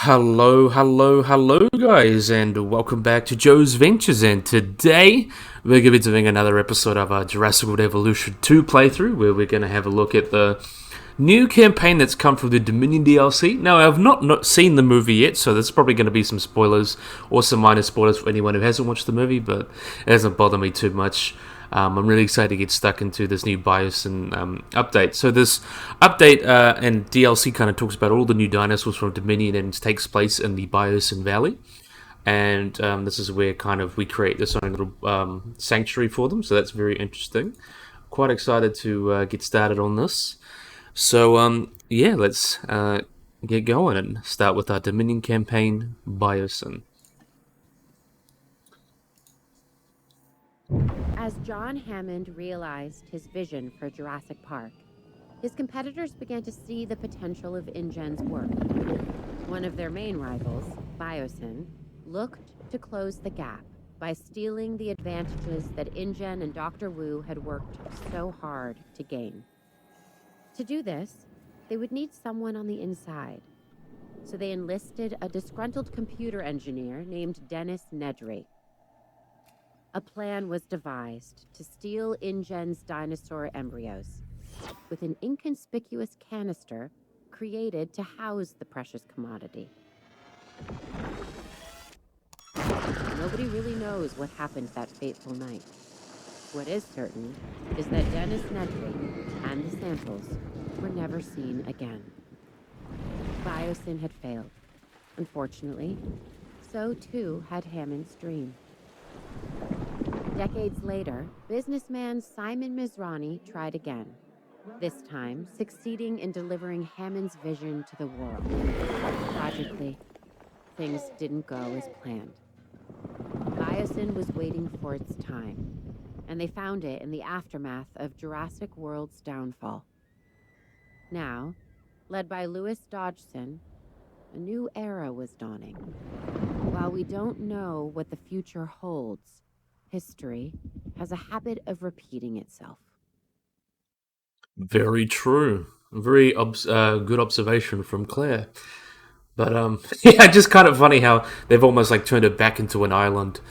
Hello, guys, and welcome back to Joe's Ventures. And today we're going to be doing another episode of our Jurassic World Evolution 2 playthrough, where we're going to have a look at the new campaign that's come from the Dominion DLC. Now, I've not seen the movie yet, so there's probably going to be some spoilers or some minor spoilers for anyone who hasn't watched the movie, but it doesn't bother me too much. I'm really excited to get stuck into this new Biosyn update. So this update and DLC kind of talks about all the new dinosaurs from Dominion and takes place in the Biosyn Valley. And this is where kind of we create this own little sanctuary for them. So that's very interesting. Quite excited to get started on this. So yeah, let's get going and start with our Dominion campaign, Biosyn. As John Hammond realized his vision for Jurassic Park, his competitors began to see the potential of InGen's work. One of their main rivals, Biosyn, looked to close the gap by stealing the advantages that InGen and Dr. Wu had worked so hard to gain. To do this, they would need someone on the inside. So they enlisted a disgruntled computer engineer named Dennis Nedry. A plan was devised to steal InGen's dinosaur embryos, with an inconspicuous canister created to house the precious commodity. Nobody really knows what happened that fateful night. What is certain is that Dennis Nedry and the samples were never seen again. Biosyn had failed. Unfortunately, so too had Hammond's dream. Decades later, businessman Simon Mizrani tried again, this time succeeding in delivering Hammond's vision to the world. Tragically, things didn't go as planned. Biosyn was waiting for its time, and they found it in the aftermath of Jurassic World's downfall. Now, led by Louis Dodgson, a new era was dawning. While we don't know what the future holds, history has a habit of repeating itself. Very true. Very good observation from Claire. But yeah, just kind of funny how they've almost like turned it back into an island,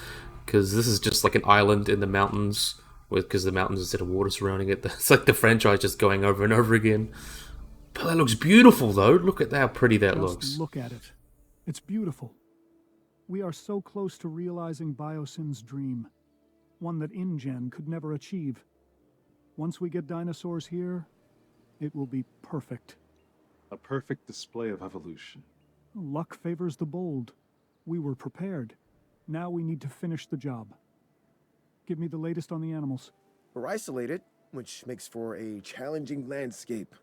because this is just like an island in the mountains, because the mountains instead of water surrounding it. It's like the franchise just going over and over again. But that looks beautiful, though. Look at how pretty that looks. Just look at it. It's beautiful. We are so close to realizing Biosyn's dream, one that InGen could never achieve. Once we get dinosaurs here, it will be perfect. A perfect display of evolution. Luck favors the bold. We were prepared. Now we need to finish the job. Give me the latest on the animals. We're isolated, which makes for a challenging landscape.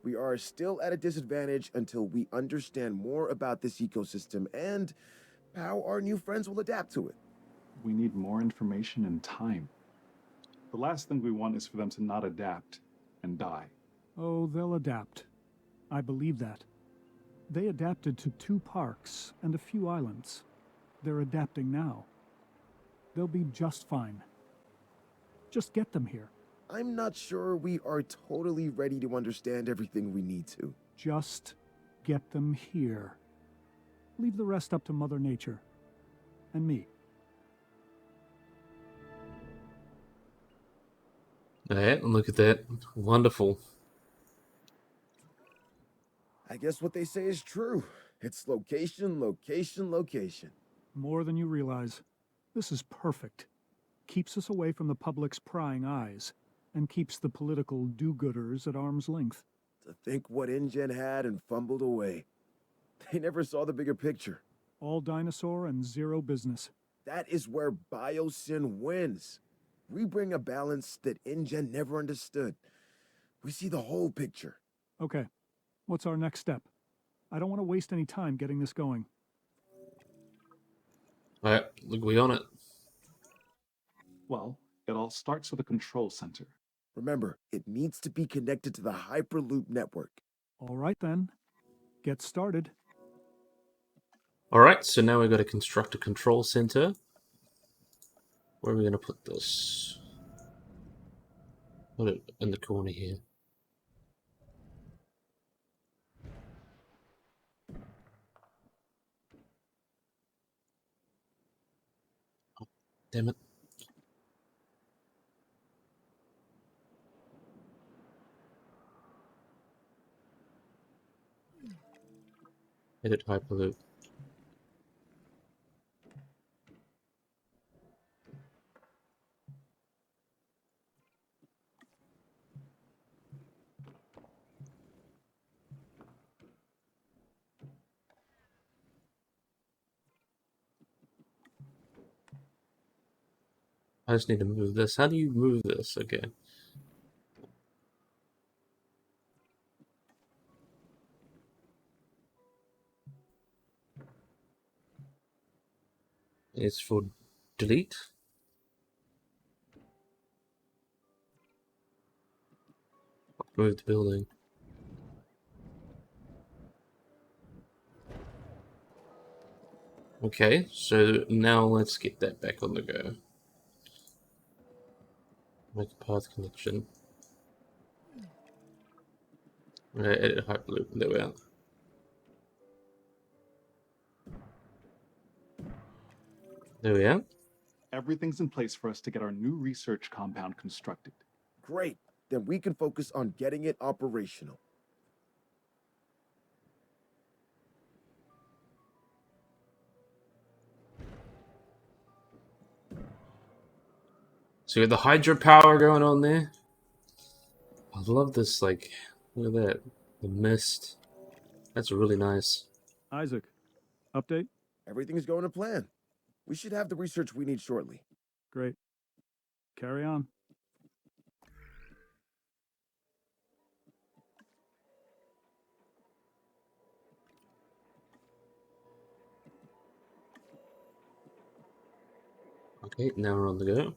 We are still at a disadvantage until we understand more about this ecosystem and how our new friends will adapt to it. We need more information and time. The last thing we want is for them to not adapt and die. Oh, they'll adapt. I believe that. They adapted to 2 parks and a few islands. They're adapting now. They'll be just fine. Just get them here. I'm not sure we are totally ready to understand everything we need to. Just get them here. Leave the rest up to Mother Nature. And me. Yeah, look at that. Wonderful. I guess what they say is true. It's location, location, location. More than you realize. This is perfect. Keeps us away from the public's prying eyes, and keeps the political do-gooders at arm's length. To think what InGen had and fumbled away. They never saw the bigger picture. All dinosaur and zero business. That is where Biosyn wins. We bring a balance that InGen never understood. We see the whole picture. Okay, what's our next step? I don't want to waste any time getting this going. Alright, look, we on it. Well, it all starts with a control center. Remember, it needs to be connected to the Hyperloop network. All right then, get started. Alright, so now we've got to construct a control center. Where are we going to put this? Put it in the corner here. Damn it. Edit Hyperloop. I just need to move this. How do you move this? Okay. It's for delete. Move the building. Okay, so now let's get that back on the go. Make a path connection. Edit Hyperloop. There we are. There we are. Everything's in place for us to get our new research compound constructed. Great. Then we can focus on getting it operational. So you got the hydropower going on there. I love this, like, look at that. The mist. That's really nice. Isaac, update? Everything's going to plan. We should have the research we need shortly. Great. Carry on. Okay, now we're on the go.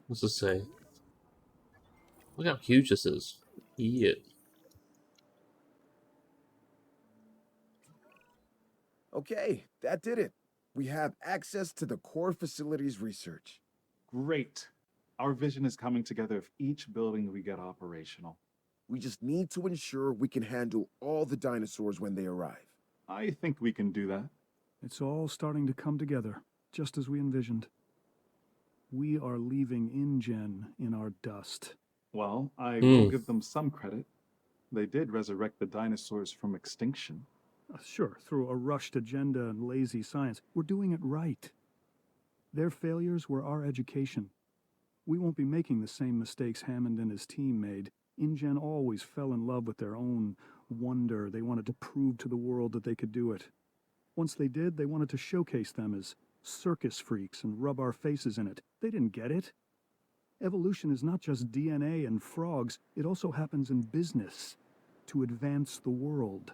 What's this say? Look how huge this is. Yeah. Okay, that did it. We have access to the core facilities research. Great. Our vision is coming together if each building we get operational. We just need to ensure we can handle all the dinosaurs when they arrive. I think we can do that. It's all starting to come together, just as we envisioned. We are leaving InGen in our dust. Well, I will give them some credit. They did resurrect the dinosaurs from extinction. Sure, through a rushed agenda and lazy science. We're doing it right. Their failures were our education. We won't be making the same mistakes Hammond and his team made. InGen always fell in love with their own wonder. They wanted to prove to the world that they could do it. Once they did, they wanted to showcase them as circus freaks and rub our faces in it. They didn't get it. Evolution is not just DNA and frogs. It also happens in business to advance the world.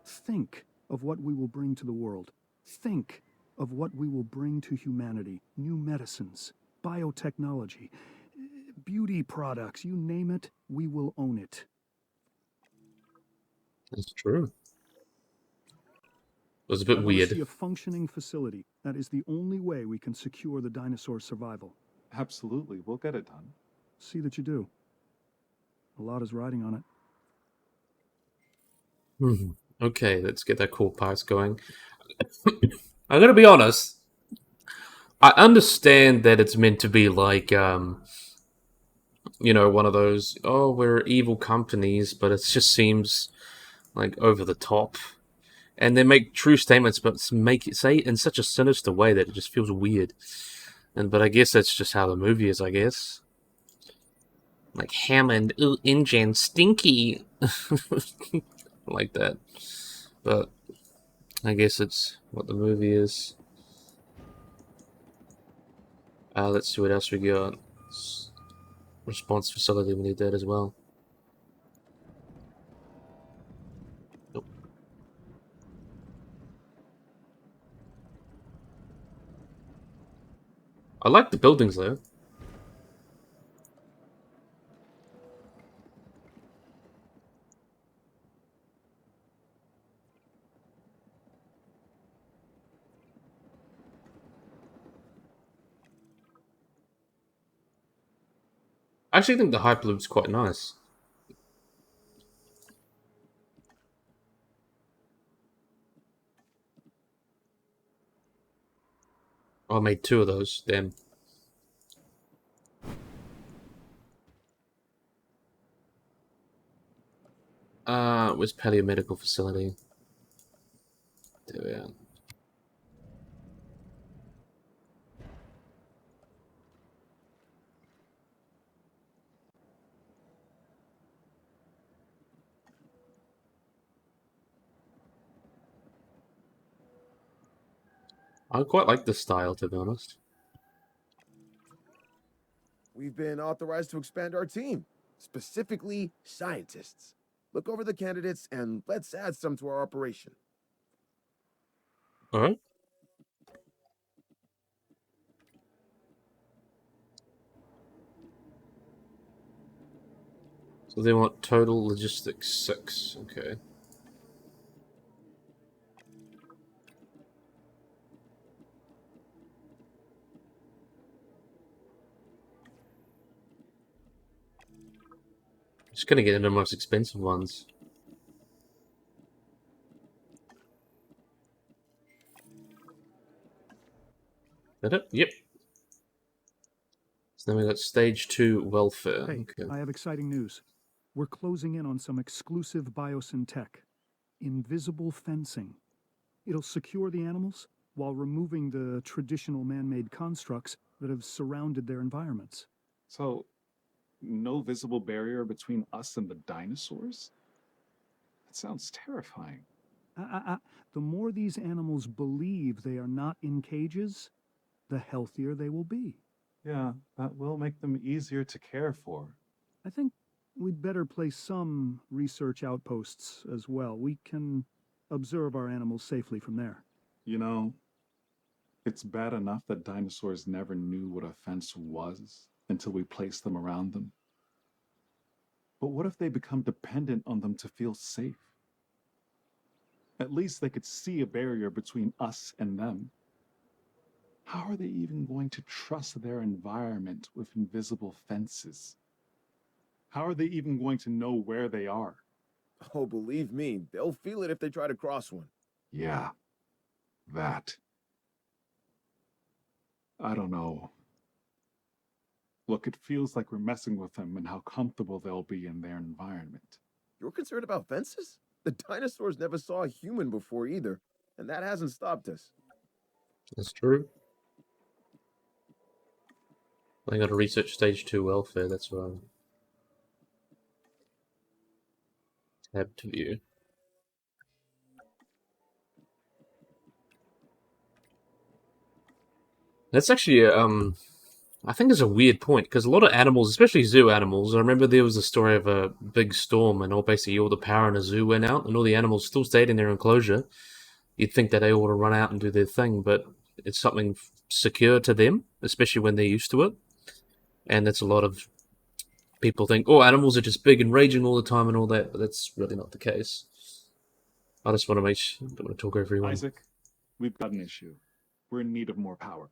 Think of what we will bring to the world. Think of what we will bring to humanity. New medicines, biotechnology, beauty products, you name it, we will own it. That's true. It was a bit I weird. want to see a functioning facility. That is the only way we can secure the dinosaur survival. Absolutely, we'll get it done. See that you do. A lot is riding on it. Okay, let's get that cool parts going. I gotta be honest. I understand that it's meant to be like, one of those, oh, we're evil companies, but it just seems like over the top. And they make true statements, but say it in such a sinister way that it just feels weird. But I guess that's just how the movie is, I guess. Like Hammond, ooh, InGen, stinky. Like that. But I guess it's what the movie is. Let's see what else we got. Response facility, we need that as well. Nope. I like the buildings though. I actually think the Hyperloop's quite nice. Oh, I made 2 of those, damn. Where's Paleomedical Facility? There we are. I quite like this style, to be honest. We've been authorized to expand our team, specifically scientists. Look over the candidates and let's add some to our operation. Alright. So they want total logistics 6, okay. Just gonna get into the most expensive ones. That it? Yep. So then we got stage 2 welfare. Hey, Okay. I have exciting news. We're closing in on some exclusive biosyn tech. Invisible fencing. It'll secure the animals while removing the traditional man-made constructs that have surrounded their environments. So, no visible barrier between us and the dinosaurs? That sounds terrifying. The more these animals believe they are not in cages, the healthier they will be. Yeah, that will make them easier to care for. I think we'd better place some research outposts as well. We can observe our animals safely from there. You know, it's bad enough that dinosaurs never knew what a fence was until we placed them around them. But what if they become dependent on them to feel safe? At least they could see a barrier between us and them. How are they even going to trust their environment with invisible fences? How are they even going to know where they are? Oh, believe me, they'll feel it if they try to cross one. Yeah, that. I don't know. Look, it feels like we're messing with them and how comfortable they'll be in their environment. You're concerned about fences? The dinosaurs never saw a human before either, and that hasn't stopped us. That's true. I gotta research stage 2 welfare, that's what I'm... Tab to view. That's actually, I think it's a weird point, because a lot of animals, especially zoo animals, I remember there was a story of a big storm, and basically all the power in a zoo went out, and all the animals still stayed in their enclosure. You'd think that they ought to run out and do their thing, but it's something secure to them, especially when they're used to it. And that's a lot of people think, oh, animals are just big and raging all the time and all that, but that's really not the case. I just want to don't want to talk over everyone. Isaac, we've got an issue. We're in need of more power.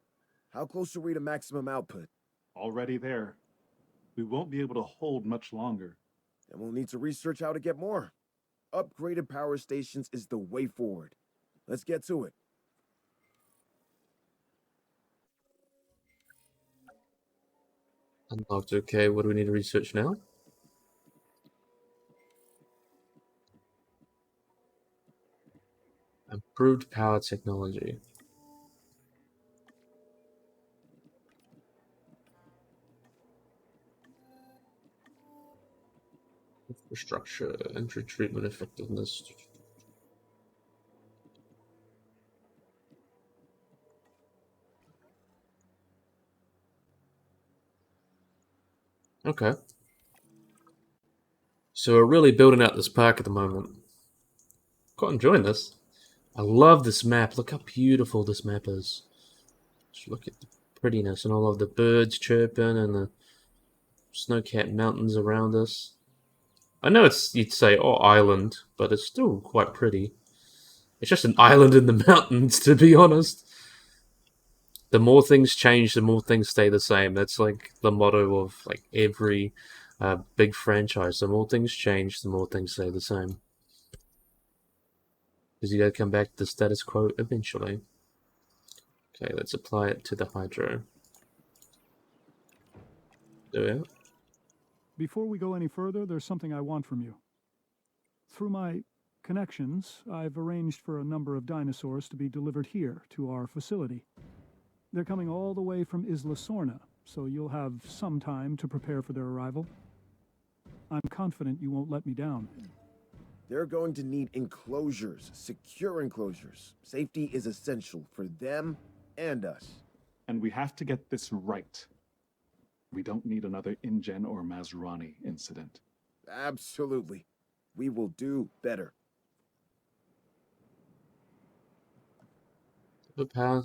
How close are we to maximum output? Already there. We won't be able to hold much longer. And we'll need to research how to get more. Upgraded power stations is the way forward. Let's get to it. Unlocked, okay, what do we need to research now? Improved power technology. Infrastructure, entry treatment effectiveness. Okay. So we're really building out this park at the moment. Quite enjoying this. I love this map. Look how beautiful this map is. Just look at the prettiness and all of the birds chirping and the snow-capped mountains around us. I know you'd say, oh, island, but it's still quite pretty. It's just an island in the mountains, to be honest. The more things change, the more things stay the same. That's like the motto of like every big franchise. The more things change, the more things stay the same. Because you gotta come back to the status quo eventually. Okay, let's apply it to the hydro. Do it. Before we go any further, there's something I want from you. Through my connections, I've arranged for a number of dinosaurs to be delivered here to our facility. They're coming all the way from Isla Sorna, so you'll have some time to prepare for their arrival. I'm confident you won't let me down. They're going to need enclosures, secure enclosures. Safety is essential for them and us. And we have to get this right. We don't need another InGen or Mazrani incident. Absolutely. We will do better. The power.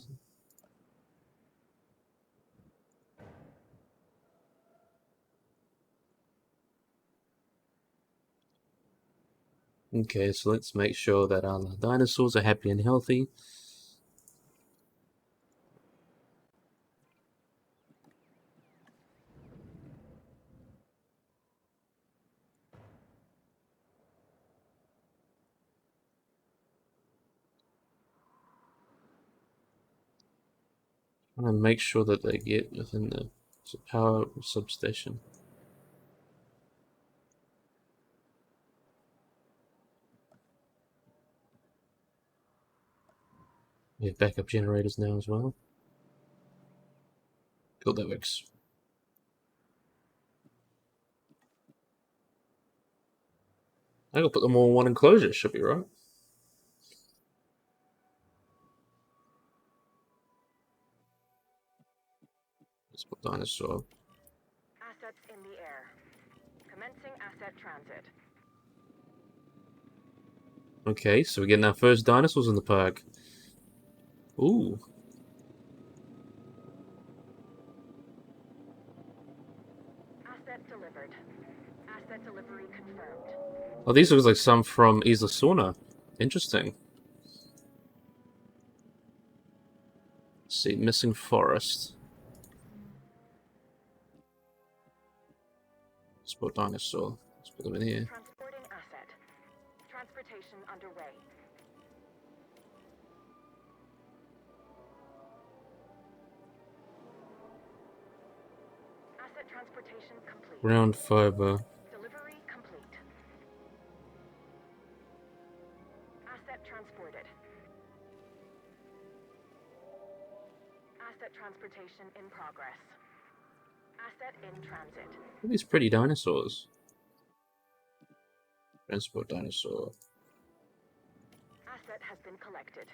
Okay, so let's make sure that our dinosaurs are happy and healthy. And make sure that they get within the power substation. We have backup generators now as well. Cool, that works. I will put them all in one enclosure, should be right. Let's put dinosaur. Assets in the air. Commencing asset transit. Okay, so we're getting our first dinosaurs in the park. Ooh. Asset delivered. Asset delivery confirmed. Oh, these look like some from Isla Sorna. Interesting. Let's see, missing forest. Let's put dinosaur. Let's put them in here. Transporting asset. Transportation underway. Asset transportation complete. Ground fiber. Delivery complete. Asset transported. Asset transportation in progress. Asset in transit. Look at these pretty dinosaurs. Transport dinosaur. Asset has been collected.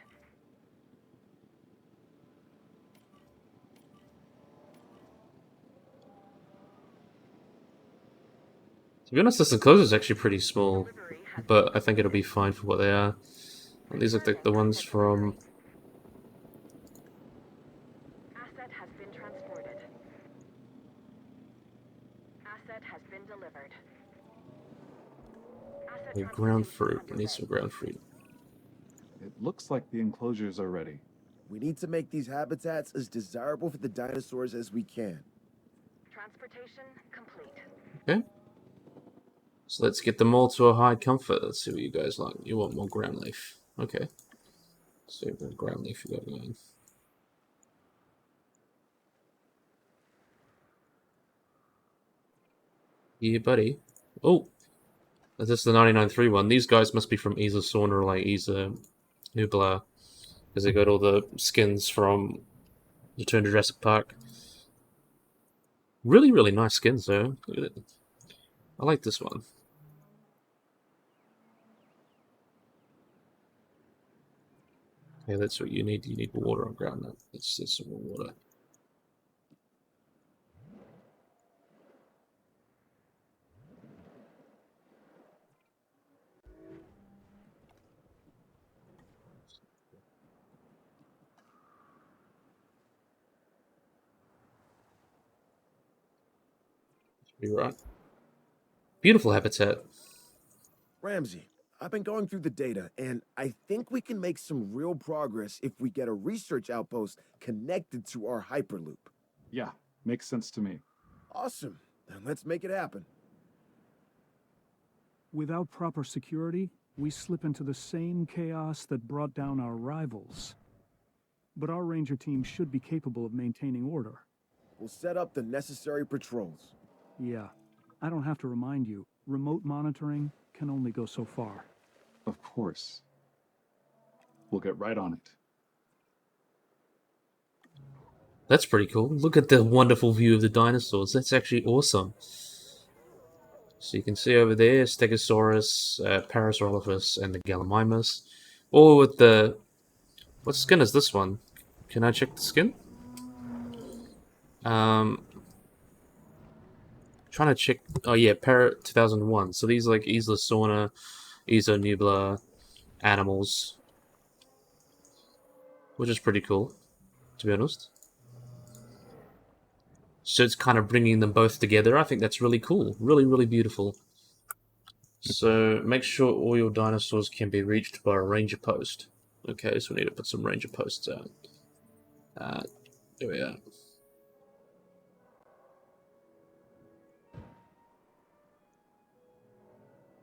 To be honest, this enclosure is actually pretty small, but I think it'll be fine for what they are. And these look like the ones from... Asset has been transported. Asset has been delivered. Asset ground fruit. transportation I need some ground fruit. It looks like the enclosures are ready. We need to make these habitats as desirable for the dinosaurs as we can. Transportation complete. Okay. So let's get them all to a high comfort. Let's see what you guys like. You want more ground leaf. Okay. So what ground leaf you got going. Yeah, buddy. Oh! Is this the 99.3 one? These guys must be from Isla Sorna or like Isla Nublar. Because they got all the skins from Return to Jurassic Park. Really, really nice skins though. Look at it. I like this one. Okay, that's what you need. You need water on ground. Let's some more water. You're right. Beautiful habitat. Ramsey, I've been going through the data, and I think we can make some real progress if we get a research outpost connected to our Hyperloop. Yeah, makes sense to me. Awesome. Then let's make it happen. Without proper security, we slip into the same chaos that brought down our rivals. But our ranger team should be capable of maintaining order. We'll set up the necessary patrols. Yeah, I don't have to remind you, remote monitoring can only go so far. Of course. We'll get right on it. That's pretty cool. Look at the wonderful view of the dinosaurs. That's actually awesome. So you can see over there Stegosaurus, Parasaurolophus, and the Gallimimus. All with the... What skin is this one? Can I check the skin? Trying to check... Oh yeah, Para 2001. So these are like Isla Sorna, Isla Nublar animals. Which is pretty cool, to be honest. So it's kind of bringing them both together. I think that's really cool. Really, really beautiful. So make sure all your dinosaurs can be reached by a ranger post. Okay, so we need to put some ranger posts out. There we are.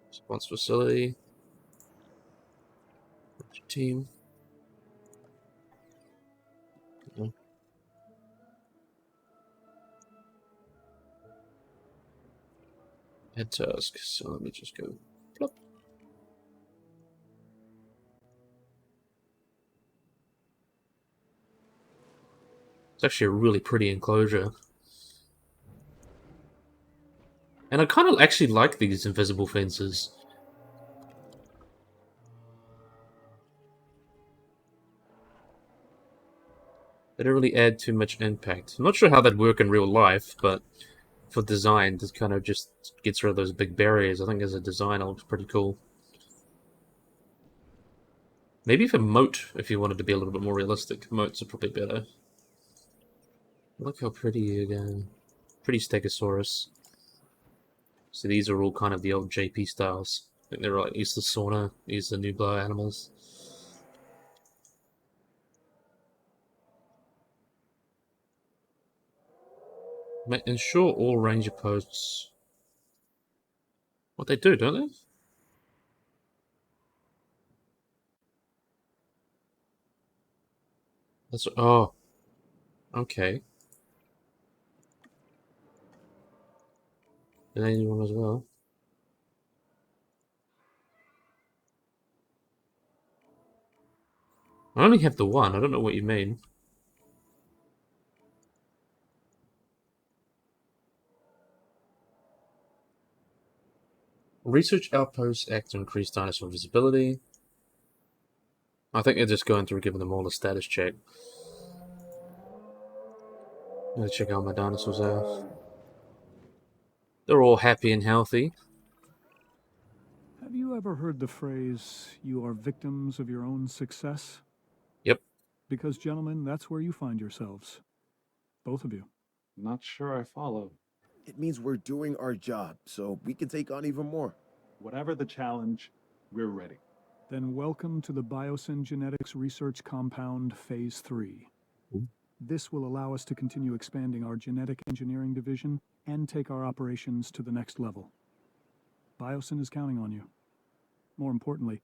Response facility. Team. Head task. So let me just go. Plop. It's actually a really pretty enclosure. And I kind of actually like these invisible fences. They don't really add too much impact. I'm not sure how that'd work in real life, but for design, this kind of just gets rid of those big barriers. I think as a design, it looks pretty cool. Maybe for moat, if you wanted to be a little bit more realistic. Moats are probably better. Look how pretty you go. Pretty Stegosaurus. So these are all kind of the old JP styles. I think they're like Isla Sorna, Isla Nublar animals. Ensure all ranger posts. What they do, don't they? That's oh, okay. And anyone as well. I only have the one. I don't know what you mean. Research outposts act to increase dinosaur visibility. I think they're just going through giving them all a status check. I'm gonna check how my dinosaurs are. They're all happy and healthy. Have you ever heard the phrase, "You are victims of your own success"? Yep. Because, gentlemen, that's where you find yourselves. Both of you. Not sure I follow. It means we're doing our job, so we can take on even more. Whatever the challenge, we're ready. Then welcome to the Biosyn Genetics Research Compound Phase 3. Ooh. This will allow us to continue expanding our genetic engineering division and take our operations to the next level. Biosyn is counting on you. More importantly,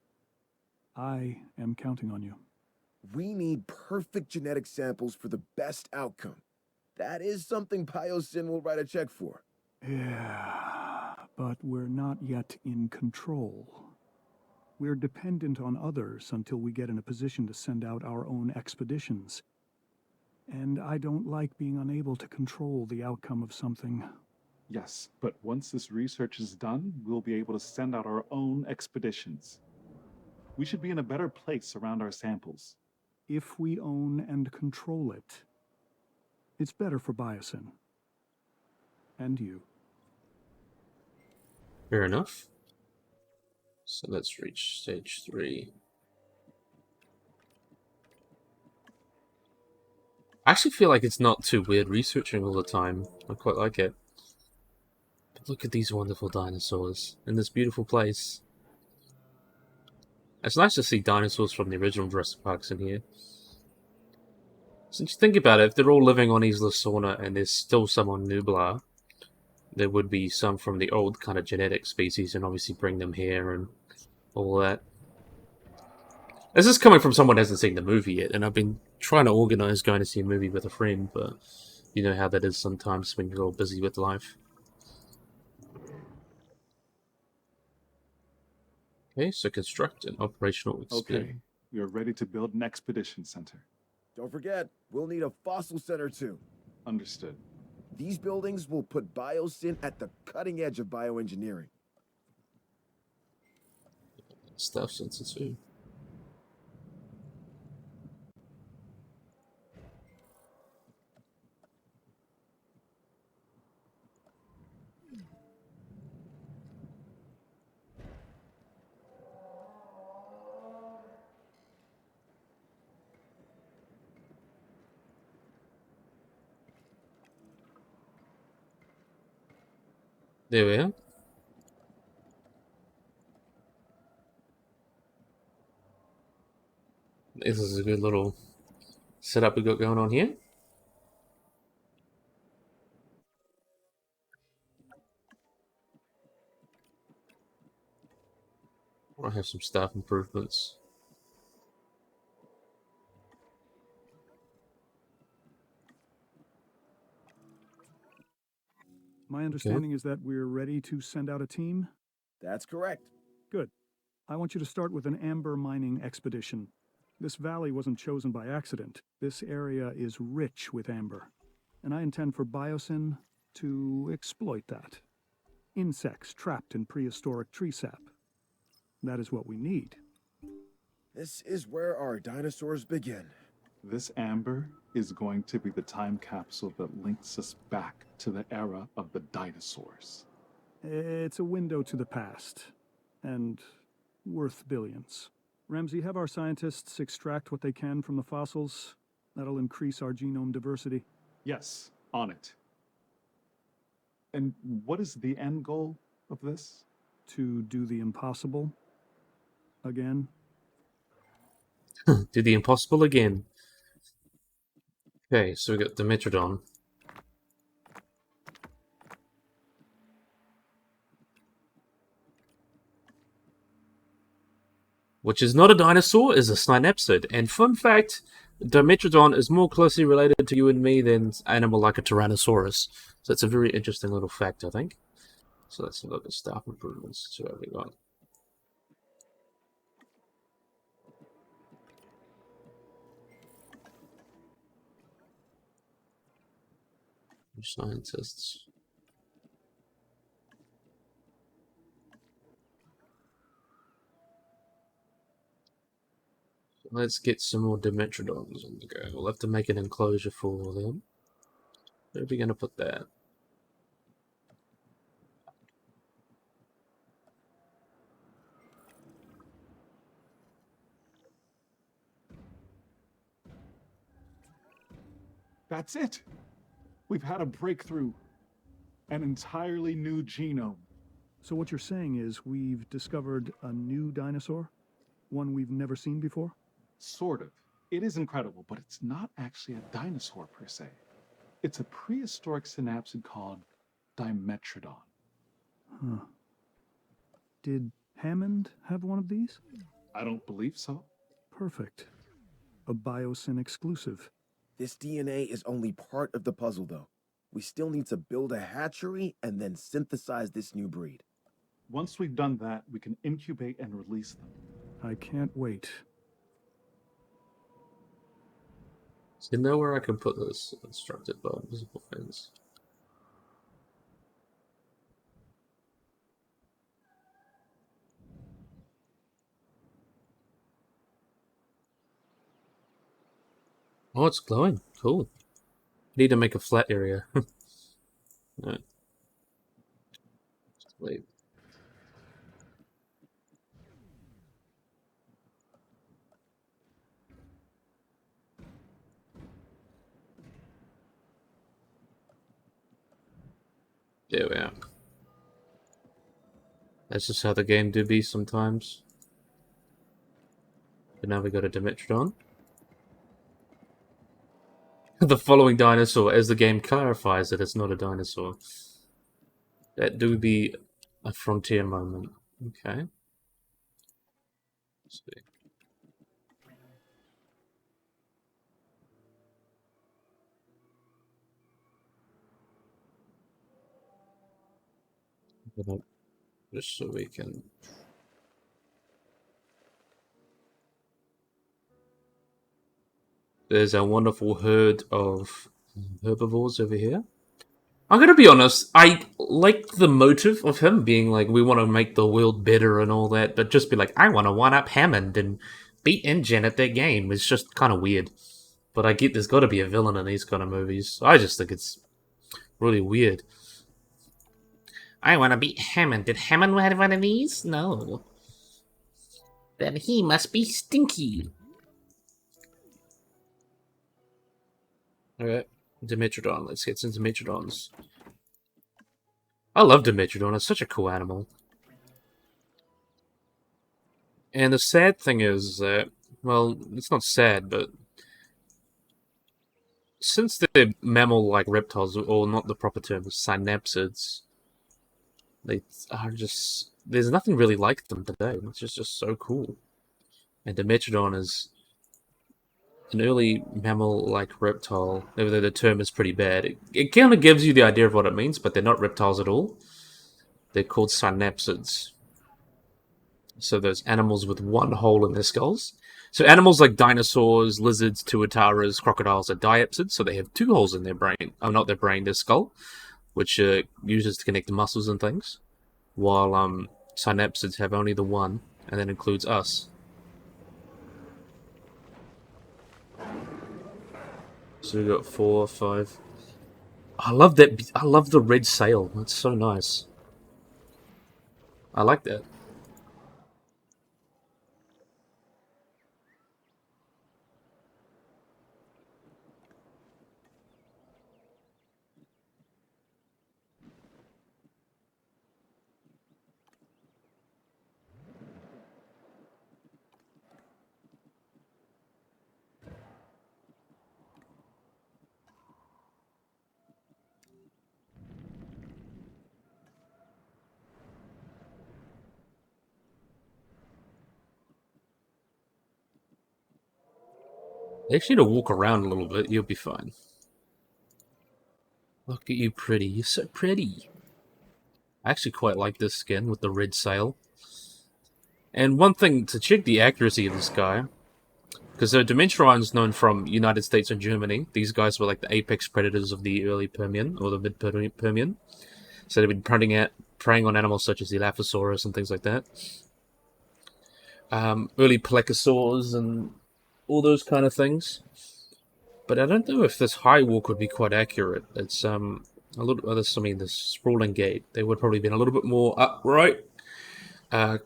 I am counting on you. We need perfect genetic samples for the best outcome. That is something Biosyn will write a check for. Yeah, but we're not yet in control. We're dependent on others until we get in a position to send out our own expeditions. And I don't like being unable to control the outcome of something. Yes, but once this research is done, we'll be able to send out our own expeditions. We should be in a better place around our samples. If we own and control it, it's better for Biosyn. And you. Fair enough. So let's reach stage 3. I actually feel like it's not too weird researching all the time. I quite like it. But look at these wonderful dinosaurs in this beautiful place. It's nice to see dinosaurs from the original Jurassic Parks in here. Since you think about it, if they're all living on Isla Sorna and there's still some on Nublar, there would be some from the old kind of genetic species and obviously bring them here and all that. This is coming from someone who hasn't seen the movie yet, and I've been trying to organise going to see a movie with a friend, but you know how that is sometimes when you're all busy with life. Okay, so construct an operational experience. Okay, we are ready to build an expedition center. Don't forget, we'll need a fossil center too. Understood. These buildings will put Biosyn at the cutting edge of bioengineering. Stuff since it's food. There we are. This is a good little setup we got going on here. I have some staff improvements. My understanding is that we're ready to send out a team? That's correct. Good. I want you to start with an amber mining expedition. This valley wasn't chosen by accident. This area is rich with amber. And I intend for Biosyn to exploit that. Insects trapped in prehistoric tree sap. That is what we need. This is where our dinosaurs begin. This amber is going to be the time capsule that links us back to the era of the dinosaurs. It's a window to the past. And worth billions. Ramsey, have our scientists extract what they can from the fossils. That'll increase our genome diversity. Yes, on it. And what is the end goal of this? To do the impossible. Again. Do the impossible again. Okay, so we got Dimetrodon. Which is not a dinosaur, is a synapsid. And fun fact, Dimetrodon is more closely related to you and me than an animal like a Tyrannosaurus. So it's a very interesting little fact, I think. So let's look at staff improvements. See what we got. New scientists. Let's get some more Dimetrodons on the go. We'll have to make an enclosure for them. Where are we going to put that? That's it! We've had a breakthrough. An entirely new genome. So what you're saying is we've discovered a new dinosaur? One we've never seen before? Sort of. It is incredible, but it's not actually a dinosaur per se. It's a prehistoric synapsid called Dimetrodon. Huh. Did Hammond have one of these? I don't believe so. Perfect. A Biosyn exclusive. This DNA is only part of the puzzle, though. We still need to build a hatchery and then synthesize this new breed. Once we've done that, we can incubate and release them. I can't wait. So you know where I can put this instructed by invisible fence. Oh, it's glowing. Cool. Need to make a flat area. Alright. Just wait. There we are. That's just how the game do be sometimes. But now we go to Dimetrodon. The following dinosaur, as the game clarifies that it's not a dinosaur. That do be a frontier moment. Okay. Let's see. Just so we can... There's a wonderful herd of herbivores over here. I'm gonna be honest, I like the motive of him being like, we want to make the world better and all that, but just be like, I want to one-up Hammond and beat InGen at that game. It's just kind of weird. But I get there's got to be a villain in these kind of movies. I just think it's really weird. I want to beat Hammond. Did Hammond have one of these? No. Then he must be stinky. Alright, Dimetrodon. Let's get some Dimetrodons. I love Dimetrodon. It's such a cool animal. And the sad thing is that, well, it's not sad, but since they're mammal-like reptiles, or not the proper term, synapsids, they are just... There's nothing really like them today. It's just so cool. And Dimetrodon is an early mammal-like reptile, even though the term is pretty bad. It kind of gives you the idea of what it means, but they're not reptiles at all. They're called synapsids. So those animals with one hole in their skulls. So animals like dinosaurs, lizards, tuataras, crocodiles are diapsids, so they have two holes in their brain. Oh, not their brain, their skull, which uses to connect the muscles and things. While synapsids have only the one, and that includes us. So we got 4, 5. I love that. I love the red sail. That's so nice. I like that. You actually need to walk around a little bit. You'll be fine. Look at you, pretty. You're so pretty. I actually quite like this skin with the red sail. And one thing, to check the accuracy of this guy, because Dimetrodon is known from United States and Germany. These guys were like the apex predators of the early Permian, or the mid-Permian. So they've been preying on animals such as the Dilophosaurus and things like that. Early plesiosaurs and all those kind of things. But I don't know if this high walk would be quite accurate. It's a little. I mean, the sprawling gait. They would probably been a little bit more upright. And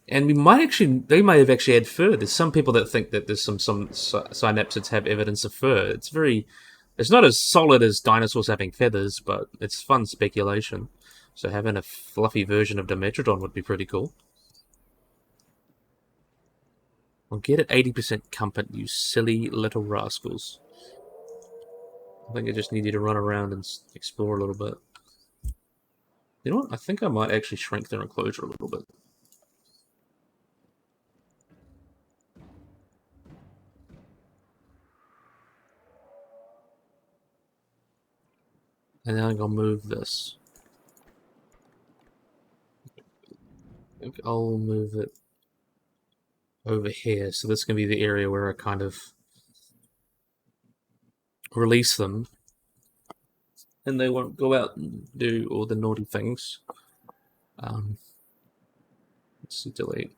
they may have actually had fur. There's some people that think that there's some synapsids have evidence of fur. It's not as solid as dinosaurs having feathers, but it's fun speculation. So having a fluffy version of Dimetrodon would be pretty cool. I'll get it 80% comfort, you silly little rascals. I think I just need you to run around and explore a little bit. You know what? I think I might actually shrink their enclosure a little bit. And then I'm going to move this. I think I'll move it over here. So this is going to be the area where I kind of release them. And they won't go out and do all the naughty things. Let's see, delete.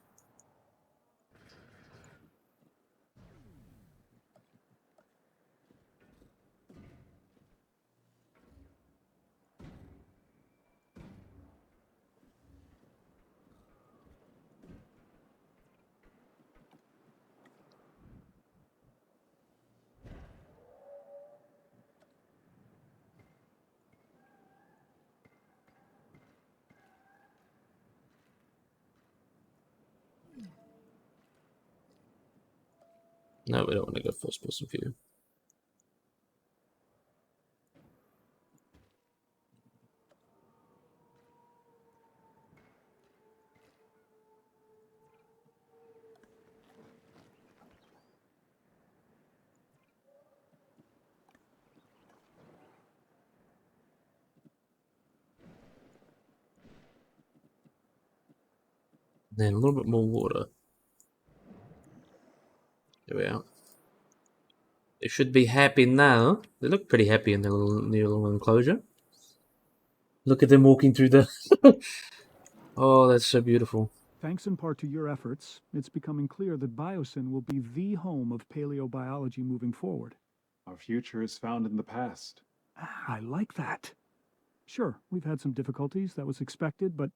No, we don't want to go first person view. Then a little bit more water. There we are. They should be happy now. They look pretty happy in their little enclosure. Look at them walking through the... Oh, that's so beautiful. Thanks in part to your efforts, it's becoming clear that Biosyn will be the home of paleobiology moving forward. Our future is found in the past. I like that. Sure, we've had some difficulties, that was expected, but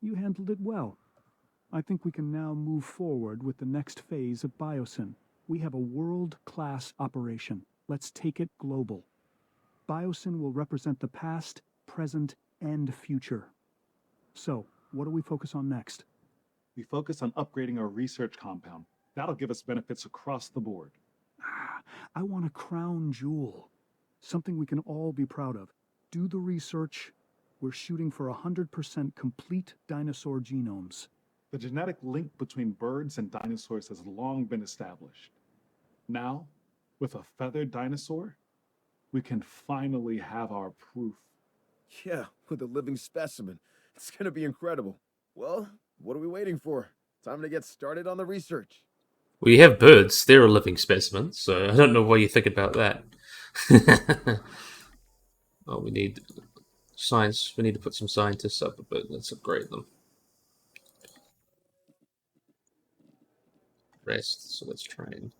you handled it well. I think we can now move forward with the next phase of Biosyn. We have a world-class operation. Let's take it global. Biosyn will represent the past, present, and future. So, what do we focus on next? We focus on upgrading our research compound. That'll give us benefits across the board. I want a crown jewel. Something we can all be proud of. Do the research. We're shooting for 100% complete dinosaur genomes. The genetic link between birds and dinosaurs has long been established. Now, with a feathered dinosaur, we can finally have our proof. Yeah, with a living specimen. It's gonna be incredible. Well, what are we waiting for? Time to get started on the research. We have birds. They're a living specimen, so I don't know what you think about that. Oh, we need science. We need to put some scientists up a bit. Let's upgrade them. Rest, so let's train.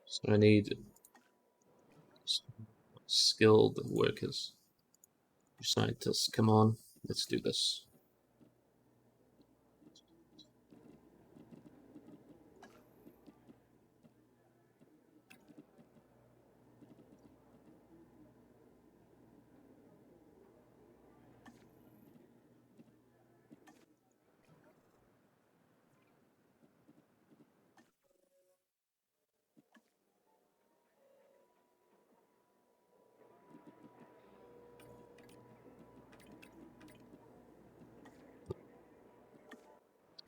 So I need skilled workers. Scientists, come on, let's do this.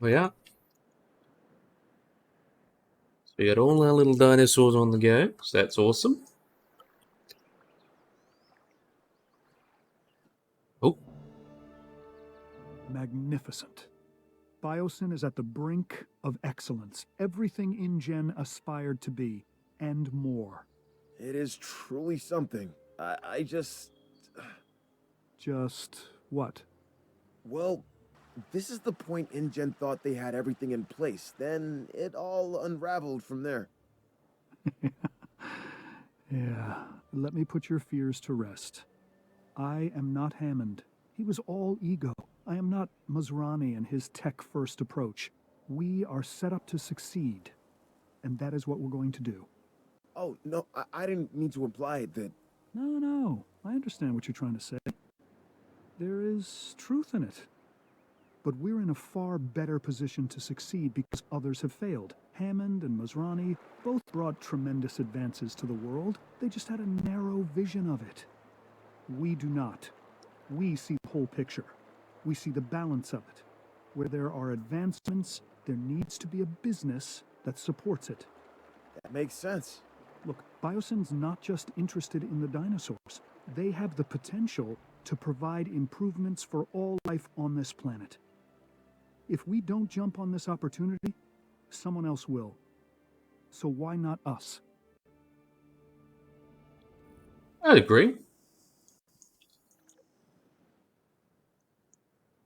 Oh yeah. So we got all our little dinosaurs on the go, so that's awesome. Oh. Magnificent. Biosyn is at the brink of excellence. Everything InGen aspired to be, and more. It is truly something. I just... Just what? Well, this is the point InGen thought they had everything in place. Then it all unraveled from there. Yeah, let me put your fears to rest. I am not Hammond. He was all ego. I am not Masrani and his tech-first approach. We are set up to succeed, and that is what we're going to do. Oh, no, I didn't mean to imply that... No, I understand what you're trying to say. There is truth in it. But we're in a far better position to succeed because others have failed. Hammond and Masrani both brought tremendous advances to the world. They just had a narrow vision of it. We do not. We see the whole picture. We see the balance of it. Where there are advancements, there needs to be a business that supports it. That makes sense. Look, Biosyn's not just interested in the dinosaurs. They have the potential to provide improvements for all life on this planet. If we don't jump on this opportunity, someone else will. So why not us? I'd agree.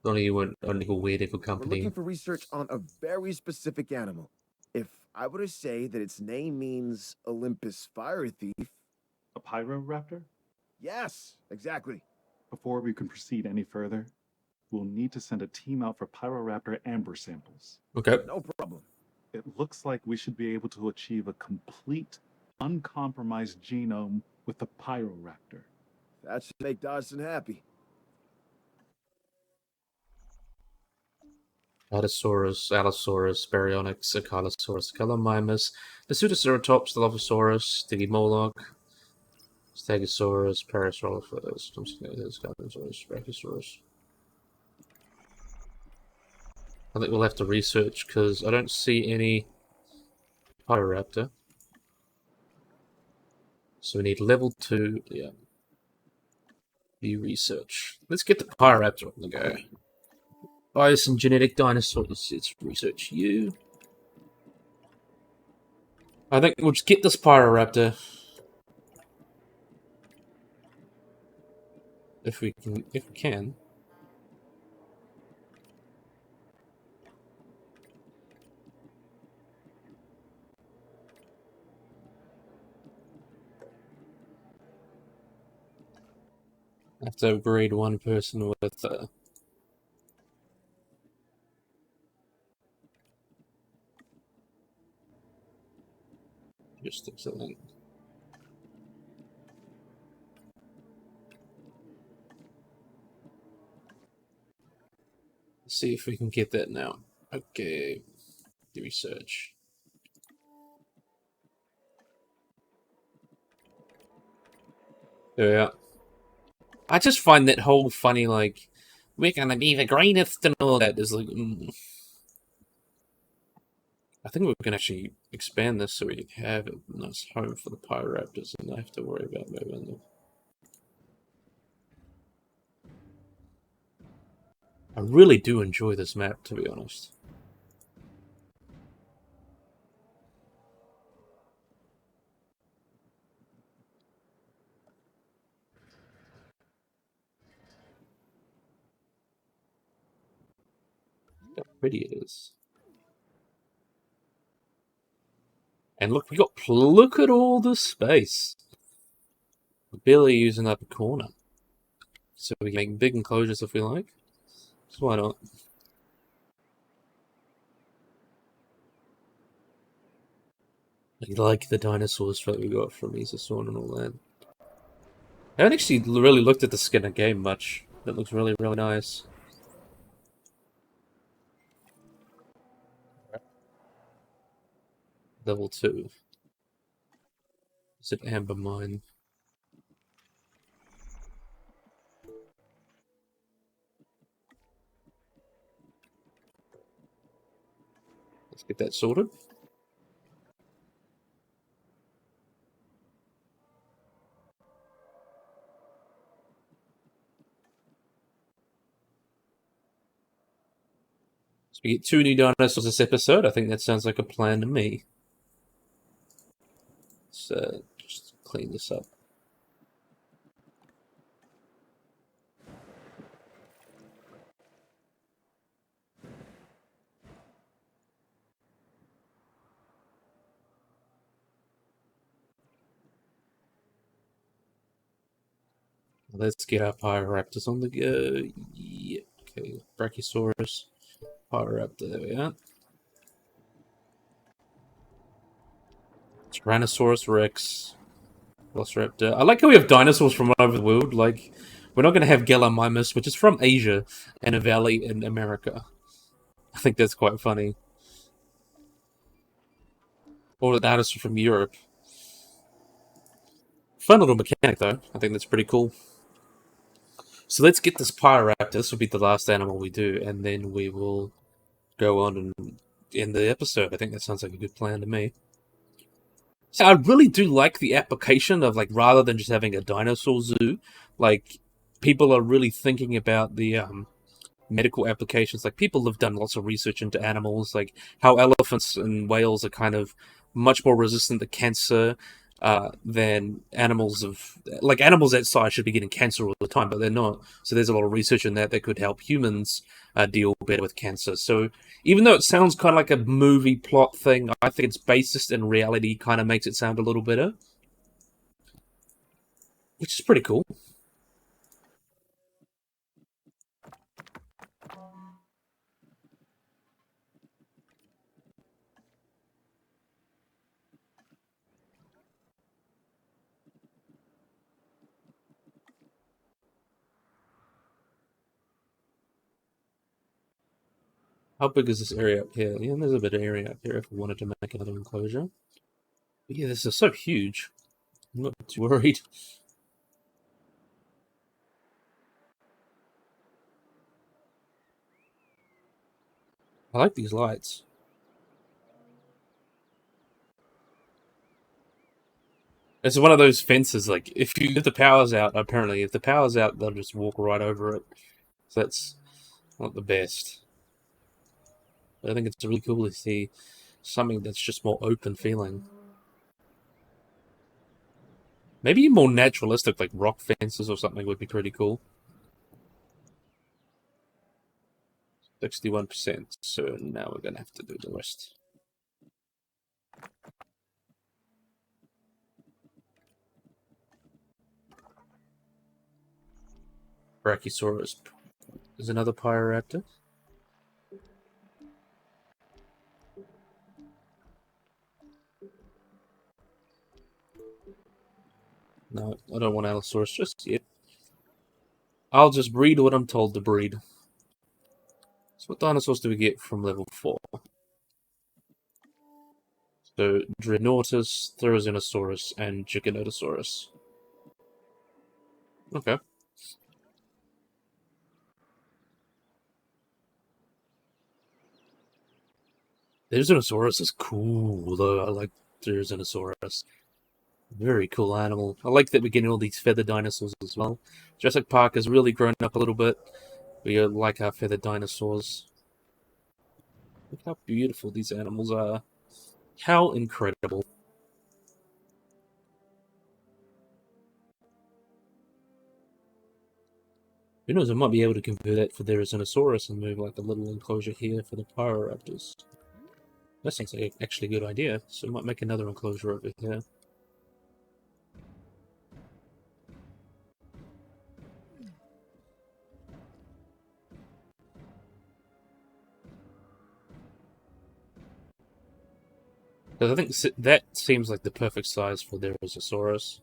Only you weren't a weird eco We're company. looking for research on a very specific animal. If I were to say that its name means Olympus Fire Thief... A Pyroraptor? Yes, exactly. Before we can proceed any further, we'll need to send a team out for Pyroraptor amber samples. Okay. No problem. It looks like we should be able to achieve a complete, uncompromised genome with the Pyroraptor. That should make Dodson happy. Allosaurus, Baryonyx, Acalosaurus, Calamimus, the Pseudoceratops, Dilophosaurus, Digimoloch, Stegosaurus, Parasaurolophus, Calamasaurus, Brachiosaurus. I think we'll have to research because I don't see any Pyroraptor. So we need level 2, yeah. View research. Let's get the Pyroraptor on the go. Biosyn genetic dinosaurs. Let's research you. I think we'll just get this Pyroraptor. If we can. I have to upgrade one person with just something. Let's see if we can get that now. Okay, the research. There we are. I just find that whole funny, like, we're gonna be the greatest and all that is like, I think we can actually expand this so we can have a nice home for the Pyroraptors and not have to worry about moving them. I really do enjoy this map, to be honest. How pretty it is. And look, look at all the space. We're barely using up a corner. So we can make big enclosures if we like. So why not? I like the dinosaurs that we got from Sorna and all that. I haven't actually really looked at the skin of game much. That looks really, really nice. Level 2. Is it Amber Mine? Let's get that sorted. So we get 2 new dinosaurs this episode. I think that sounds like a plan to me. Let's just clean this up. Let's get our Pyroraptors on the go. Yeah. Okay, Brachiosaurus, Pyroraptor, there we are. Tyrannosaurus Rex, Velociraptor. I like how we have dinosaurs from all over the world. Like, we're not going to have Gallimimus, which is from Asia, and a valley in America. I think that's quite funny. Or the dinosaur from Europe. Fun little mechanic, though. I think that's pretty cool. So let's get this Pyroraptor. This will be the last animal we do, and then we will go on and end the episode. I think that sounds like a good plan to me. So I really do like the application of, like, rather than just having a dinosaur zoo, like, people are really thinking about the medical applications. Like, people have done lots of research into animals, like how elephants and whales are kind of much more resistant to cancer than animals of, like, animals that size should be getting cancer all the time, but they're not. So there's a lot of research in that could help humans deal better with cancer. So even though it sounds kind of like a movie plot thing, I think its basis in reality kind of makes it sound a little better, which is pretty cool. How big is this area up here? Yeah, there's a bit of area up here if we wanted to make another enclosure. But yeah, this is so huge. I'm not too worried. I like these lights. It's one of those fences, like, if the power's out, apparently, if the power's out, they'll just walk right over it. So that's not the best. But I think it's really cool to see something that's just more open feeling. Maybe more naturalistic, like rock fences or something would be pretty cool. 61%, so now we're gonna have to do the rest. Brachiosaurus. There's another Pyroraptor. No, I don't want Allosaurus just yet. I'll just breed what I'm told to breed. So what dinosaurs do we get from level 4? So Dreadnoughtus, Therizinosaurus, and Giganotosaurus. Okay. Therizinosaurus is cool though. I like Therizinosaurus. Very cool animal. I like that we're getting all these feathered dinosaurs as well. Jurassic Park has really grown up a little bit. We like our feathered dinosaurs. Look how beautiful these animals are. How incredible. Who knows, I might be able to convert that for Therizinosaurus and move like a little enclosure here for the Pyroraptors. That sounds like actually a good idea, so I might make another enclosure over here. Because I think that seems like the perfect size for Therizinosaurus.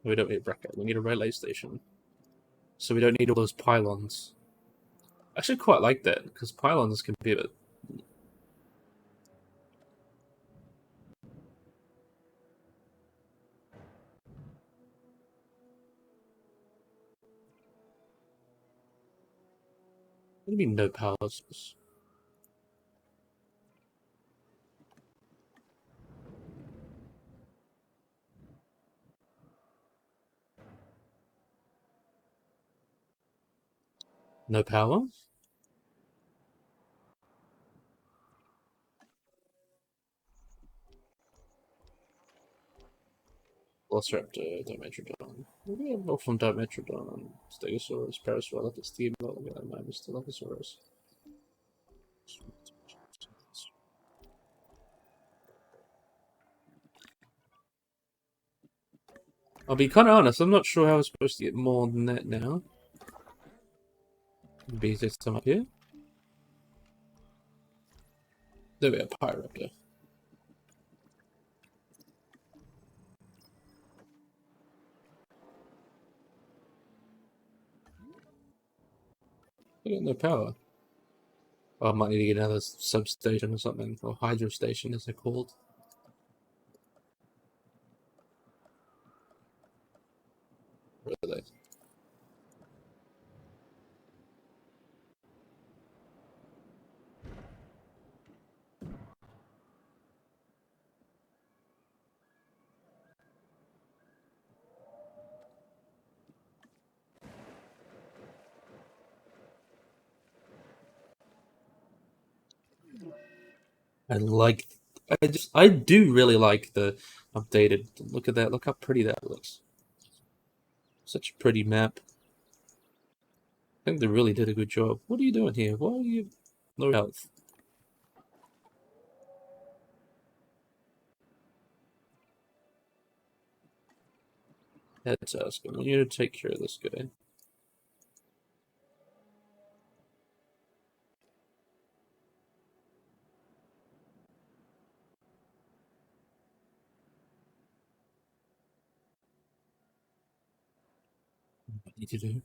We don't need a bracket, we need a relay station. So we don't need all those pylons. I actually quite like that, because pylons can be a bit... What do you mean no power source? No power? Velociraptor, Dimetrodon. Yeah, both from Dimetrodon, Stegosaurus, Parasaurolophus, Theomologalaminus, Dilophosaurus. I'll be kind of honest, I'm not sure how we're supposed to get more than that now. Maybe there's some up here. There we are, Pyroraptor. I got no power. Oh, I might need to get another substation or something, or hydro station as they're called. Where are they? I do really like the updated. Look at that. Look how pretty that looks. Such a pretty map. I think they really did a good job. What are you doing here? Why are you low health? That's asking. I want you to take care of this guy. What do you need to do?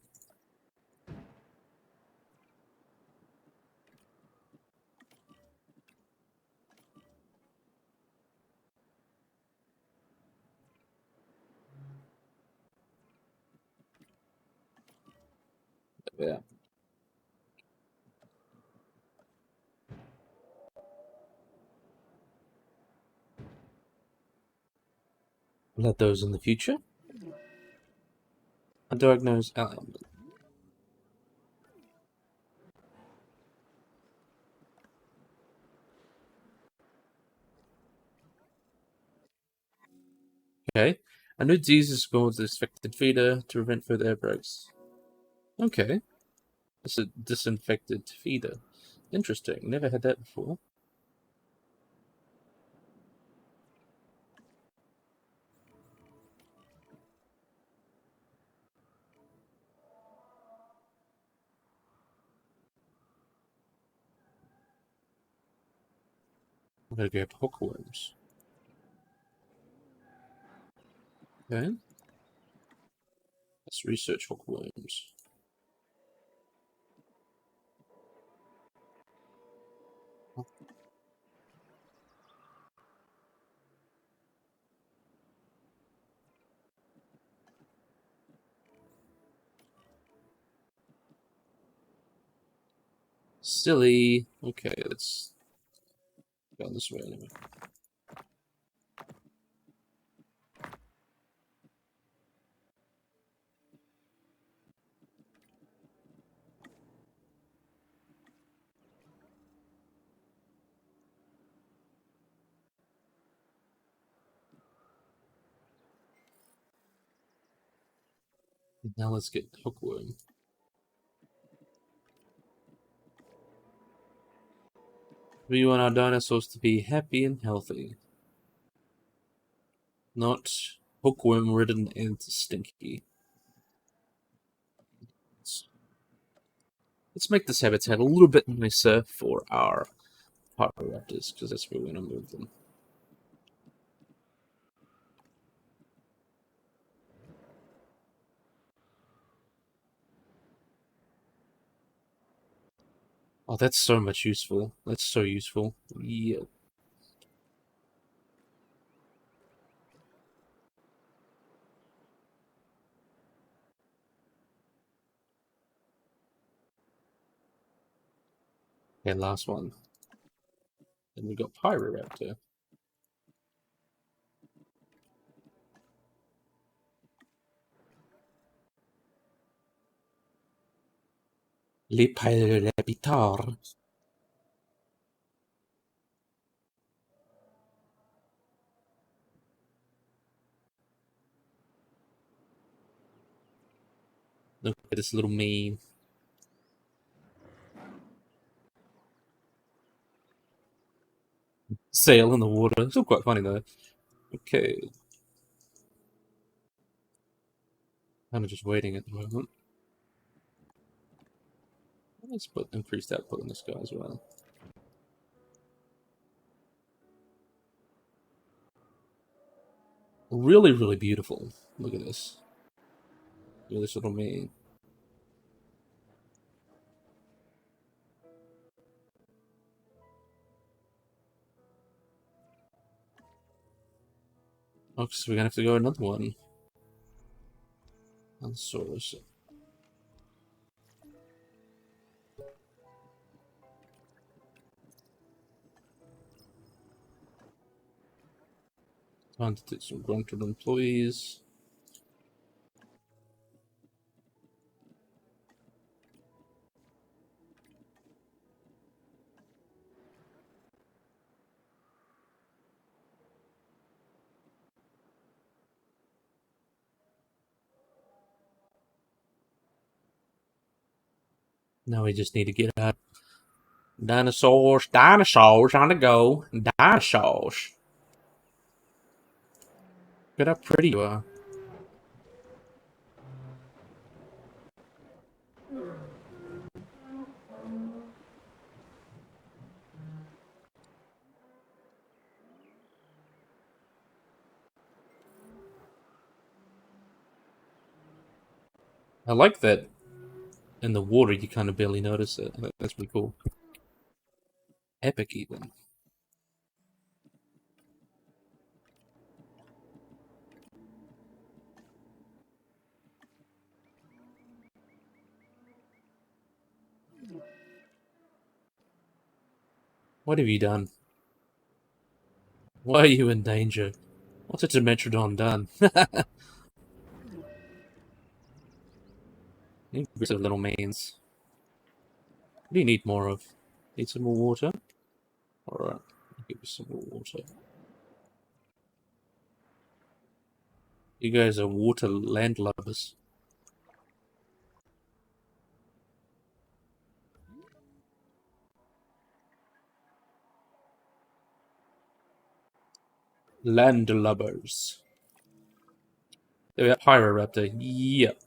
Yeah. Let those in the future. Undiagnosed element. Okay. A new disease is born with the infected feeder to prevent further outbreaks. Okay. It's a disinfected feeder. Interesting. Never had that before. I'm gonna grab hookworms. Okay. Let's research hookworms. Silly. Okay, let's go this way anyway. Now let's get hookworm. We want our dinosaurs to be happy and healthy. Not hookworm ridden and stinky. Let's make this habitat a little bit nicer for our Pyroraptors, because that's where we're going to move them. Oh, that's so much useful. That's so useful. Yeah. And last one. Then we got Pyroraptor. Les Pyroraptors. Look at this little meme. Sail in the water. Still quite funny though. Okay. I'm just waiting at the moment. Let's put increased output in this guy as well. Really, really beautiful. Look at this. Look at this little meme. Oh, so we're gonna have to go another one. Dinosaurs. Time to take some grunted employees. Now we just need to get out. Dinosaurs, dinosaurs on the go. Dinosaurs. Look at how pretty you are. I like that in the water you kind of barely notice it. That's pretty cool. Epic even. What have you done? Why are you in danger? What's a Dimetrodon done? You aggressive little mans. What do you need more of? Need some more water? Alright, I'll give you some more water. You guys are water landlubbers. Landlubbers. There we are, Pyroraptor. Yep.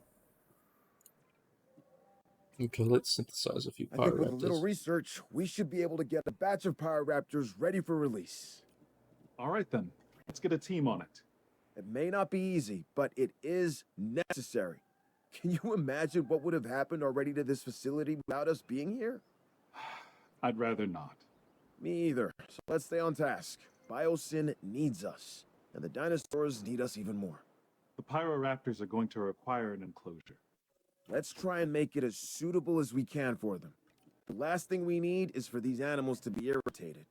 Okay, let's synthesize a few I think with a little Pyroraptors. research, we should be able to get a batch of Pyroraptors ready for release. All right then, let's get a team on it. It may not be easy, but it is necessary. Can you imagine what would have happened already to this facility without us being here? I'd rather not. Me either. So let's stay on task. Biosyn needs us, and the dinosaurs need us even more. The Pyroraptors are going to require an enclosure. Let's try and make it as suitable as we can for them. The last thing we need is for these animals to be irritated.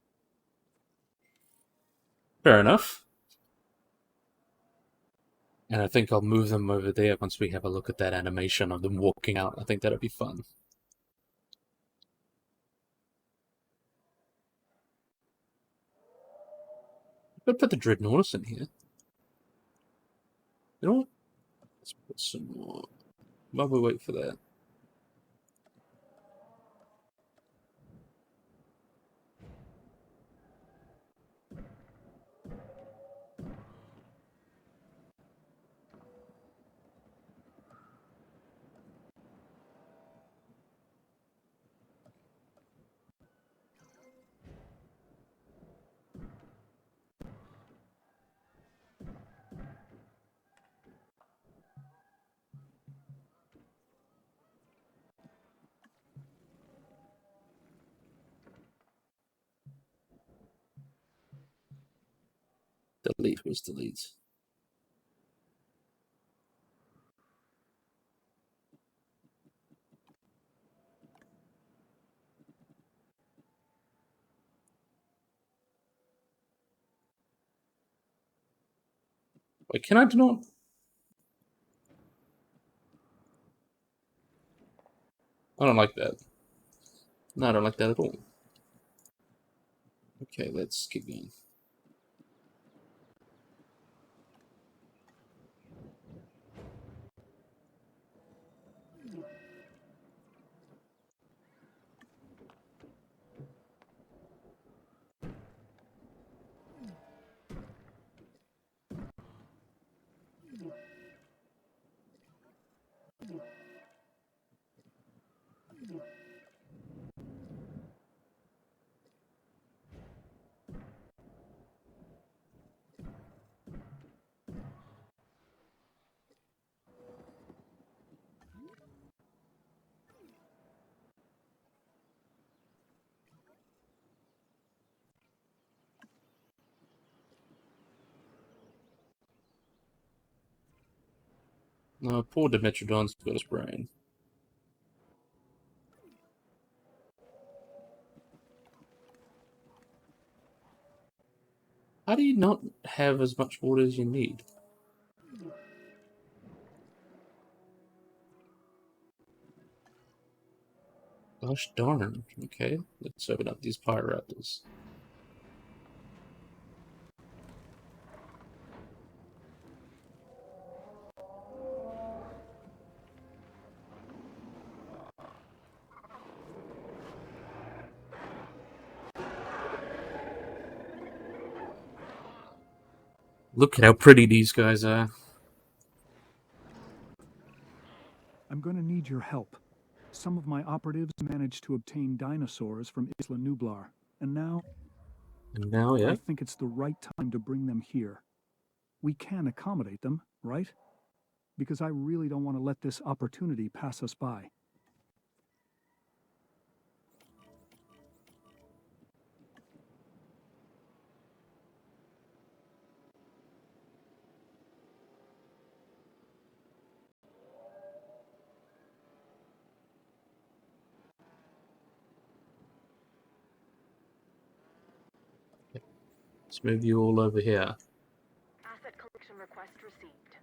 Fair enough. And I think I'll move them over there once we have a look at that animation of them walking out. I think that'll be fun. Could put the Dreadnoughtus in here. You know what? Let's put some more. While we wait for that. Delete. Where's delete? Wait, can I do not? I don't like that. No, I don't like that at all. Okay, let's keep going. No, poor Dimetrodon's got his brain. How do you not have as much water as you need? Gosh darn. Okay, let's open up these Pyroraptors. Look how pretty these guys are. I'm going to need your help. Some of my operatives managed to obtain dinosaurs from Isla Nublar, and now And now, yeah. I think it's the right time to bring them here. We can accommodate them, right? Because I really don't want to let this opportunity pass us by. Let's move you all over here. Asset collection request received.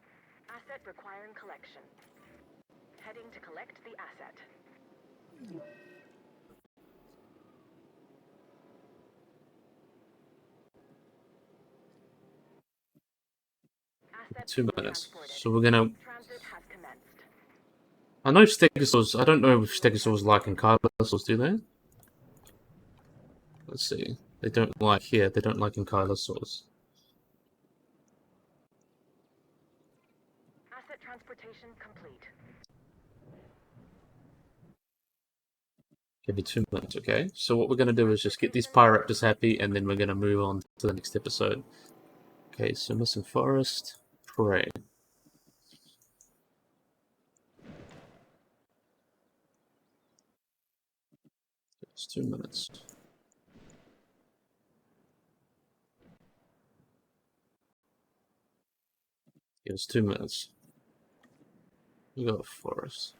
Asset requiring collection. Heading to collect the asset. Asset 2 being minutes. transported. So we're gonna... Transit has commenced. I know stegosaurs... I don't know if stegosaurs like ankylosaurs, do they? Let's see. They don't like here. They don't like ankylosaurs. Asset transportation complete. Give me 2 minutes, okay? So what we're gonna do is just get these Pyroraptors happy, and then we're gonna move on to the next episode. Okay, so missing forest, prey. It's 2 minutes. It was 2 minutes. We got a forest.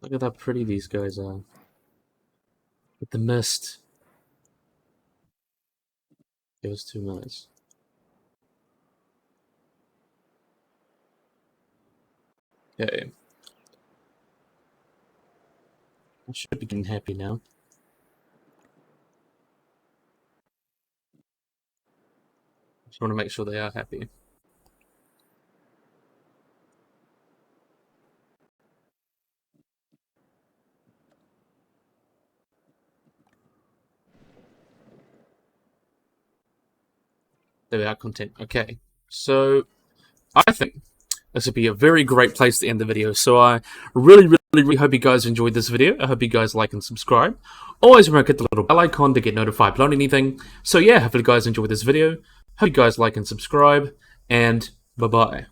Look at how pretty these guys are. With the mist. It was 2 minutes. Okay. I should be getting happy now. Just want to make sure they are happy. There we are, content. Okay. So, I think this would be a very great place to end the video. So I really hope you guys enjoyed this video. I hope you guys like and subscribe. Always remember to hit the little bell icon to get notified about anything. So yeah, hopefully you guys enjoyed this video. Hope you guys like and subscribe. And bye-bye.